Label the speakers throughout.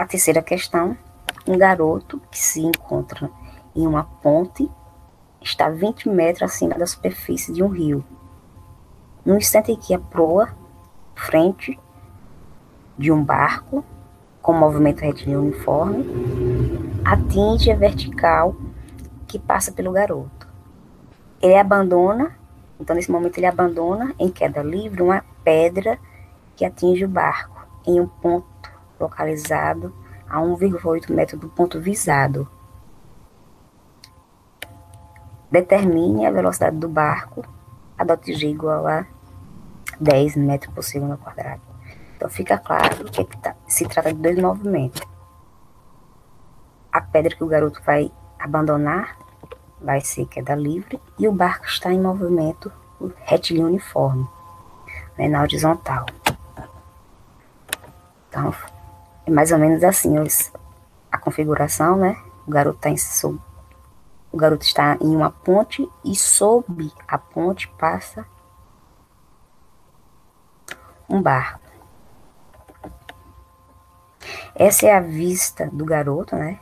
Speaker 1: terceira questão, um garoto que se encontra em uma ponte está 20 metros acima da superfície de um rio. No instante em que a proa, frente de um barco, com movimento retilíneo uniforme, atinge a vertical que passa pelo garoto. Ele abandona, então nesse momento ele abandona em queda livre uma pedra que atinge o barco em um ponto localizado a 1,8 metros do ponto visado. Determine a velocidade do barco a ΔG igual a 10 metros por segundo ao quadrado. Então fica claro que se trata de dois movimentos. A pedra que o garoto vai abandonar vai ser queda livre e o barco está em movimento retilíneo uniforme, né, na horizontal. Então é mais ou menos assim a configuração, né? O garoto está em uma ponte e sob a ponte passa um barco. Essa é a vista do garoto, né?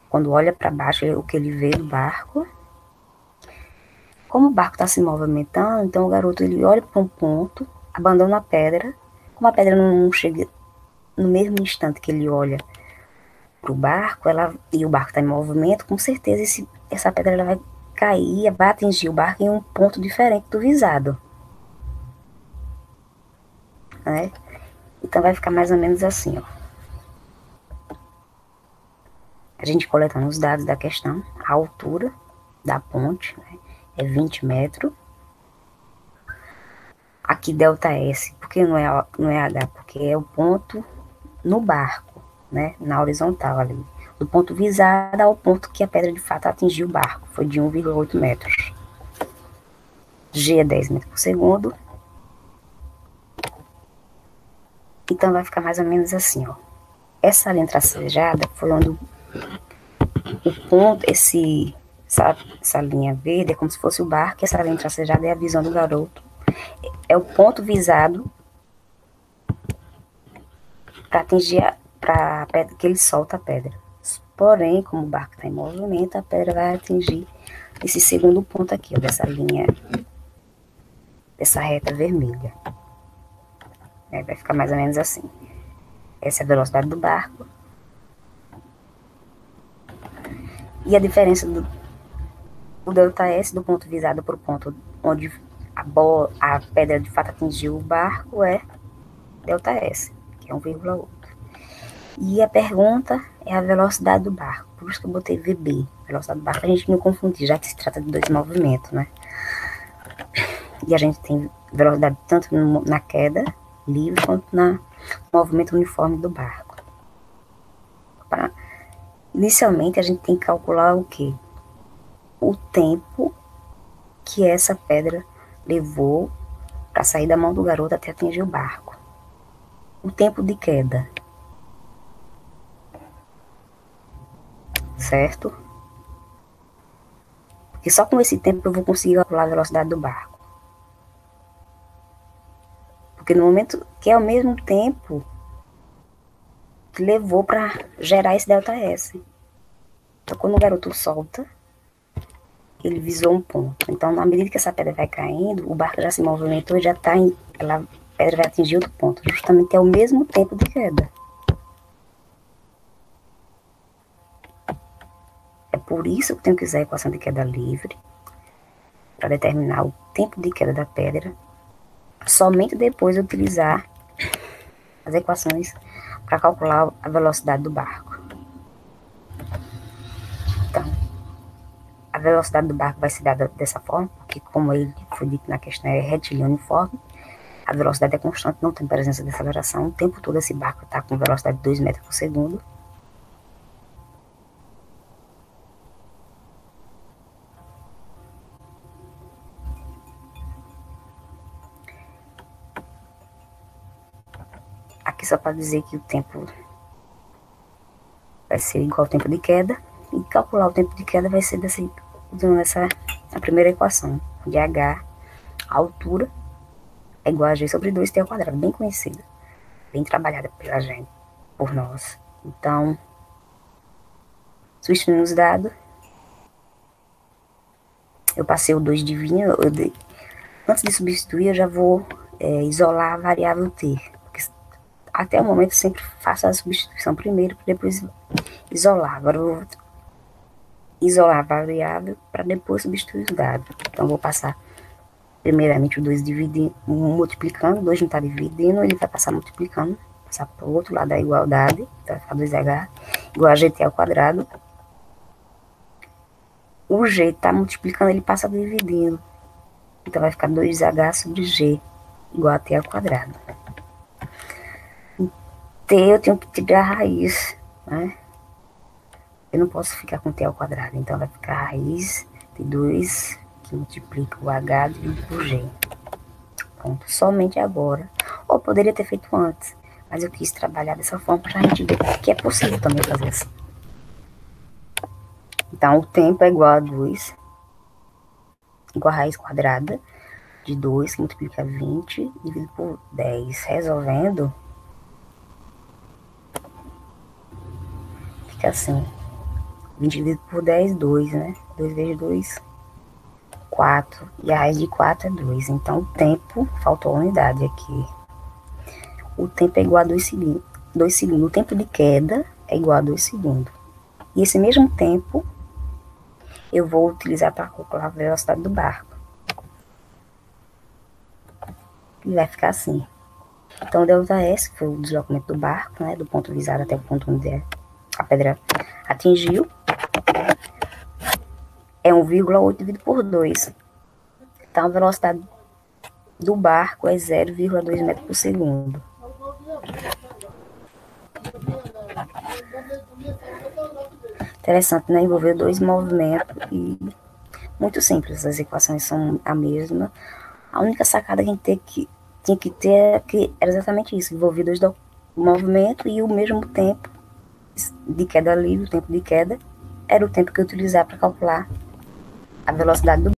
Speaker 1: Quando olha para baixo, o que ele vê do barco. Como o barco está se movimentando, então o garoto ele olha para um ponto, abandona a pedra. Como a pedra não chega no mesmo instante que ele olha para o barco, e o barco está em movimento, com certeza essa pedra ela vai cair, vai atingir o barco em um ponto diferente do visado, né? Então vai ficar mais ou menos assim, ó. A gente coletando os dados da questão, a altura da ponte, né, é 20 metros. Aqui ΔS, porque não é H, porque é o ponto no barco, né, na horizontal ali. Do ponto visado ao ponto que a pedra de fato atingiu o barco, foi de 1,8 metros. G é 10 metros por segundo. Então vai ficar mais ou menos assim, ó. Essa linha tracejada foi onde o ponto, essa linha verde é como se fosse o barco, essa linha tracejada é a visão do garoto. É o ponto visado para atingir para a pedra, que ele solta a pedra. Porém, como o barco está em movimento, a pedra vai atingir esse segundo ponto aqui, ó, dessa linha, dessa reta vermelha. Vai ficar mais ou menos assim. Essa é a velocidade do barco. E a diferença do ΔS do ponto visado para o ponto onde a pedra de fato atingiu o barco é ΔS, que é 1,8. E a pergunta é a velocidade do barco. Por isso que eu botei VB, velocidade do barco, a gente não confundir, já que se trata de dois movimentos, né? E a gente tem velocidade tanto na queda livre quanto no movimento uniforme do barco. Inicialmente, a gente tem que calcular o quê? O tempo que essa pedra levou para sair da mão do garoto até atingir o barco. O tempo de queda. Certo? Porque só com esse tempo eu vou conseguir calcular a velocidade do barco. Porque no momento que é o mesmo tempo que levou para gerar esse ΔS. Então, quando o garoto solta, ele visou um ponto. Então, na medida que essa pedra vai caindo, o barco já se movimentou e já está a pedra vai atingir outro ponto. Justamente é o mesmo tempo de queda. É por isso que eu tenho que usar a equação de queda livre para determinar o tempo de queda da pedra. Somente depois de utilizar as equações para calcular a velocidade do barco. Então, a velocidade do barco vai ser dada dessa forma, porque como ele foi dito na questão, é retilíneo uniforme, a velocidade é constante, não tem presença de aceleração, o tempo todo esse barco está com velocidade de 2 metros por segundo. Aqui só para dizer que o tempo vai ser igual ao tempo de queda, e calcular o tempo de queda vai ser usando a primeira equação, de H, a altura, é igual a G sobre 2T ao quadrado, bem conhecida, bem trabalhada pela gente. por nós. Então, substituindo os dados, eu passei o 2 divino. Antes de substituir, eu já vou isolar a variável t. Porque até o momento eu sempre faço a substituição primeiro, para depois isolar. Agora eu vou isolar a variável para depois substituir os dados. Então, eu vou passar primeiramente o 2 dividindo, multiplicando, o 2 não está dividindo, ele vai passar multiplicando, passar para o outro lado da igualdade, vai ficar 2h igual a gt ao quadrado. O g está multiplicando, ele passa dividindo. Então vai ficar 2h sobre g igual a t ao quadrado. Em t eu tenho que tirar a raiz, né? Eu não posso ficar com t ao quadrado, então vai ficar a raiz de 2 que multiplica o h dividido por g. Pronto, somente agora. Ou poderia ter feito antes, mas eu quis trabalhar dessa forma para a gente ver que é possível também fazer assim. Então, o tempo é igual a 2, igual a raiz quadrada de 2, que multiplica 20, dividido por 10. Resolvendo, fica assim. 20 dividido por 10, 2, né? 2 vezes 2, 4. E a raiz de 4 é 2. Então, o tempo, faltou a unidade aqui. O tempo é igual a 2 segundos. 2 segundos. O tempo de queda é igual a 2 segundos. E esse mesmo tempo, eu vou utilizar para calcular a velocidade do barco. E vai ficar assim. Então, o ΔS, que foi o deslocamento do barco, né? Do ponto visado até o ponto onde a pedra atingiu, é 1,8 dividido por 2. Então, a velocidade do barco é 0,2 metros por segundo. Interessante, né? Envolver dois movimentos e muito simples. As equações são a mesma. A única sacada que a gente tinha que ter era exatamente isso. Envolver dois movimentos e o mesmo tempo de queda livre, o tempo de queda, era o tempo que eu utilizava para calcular a velocidade do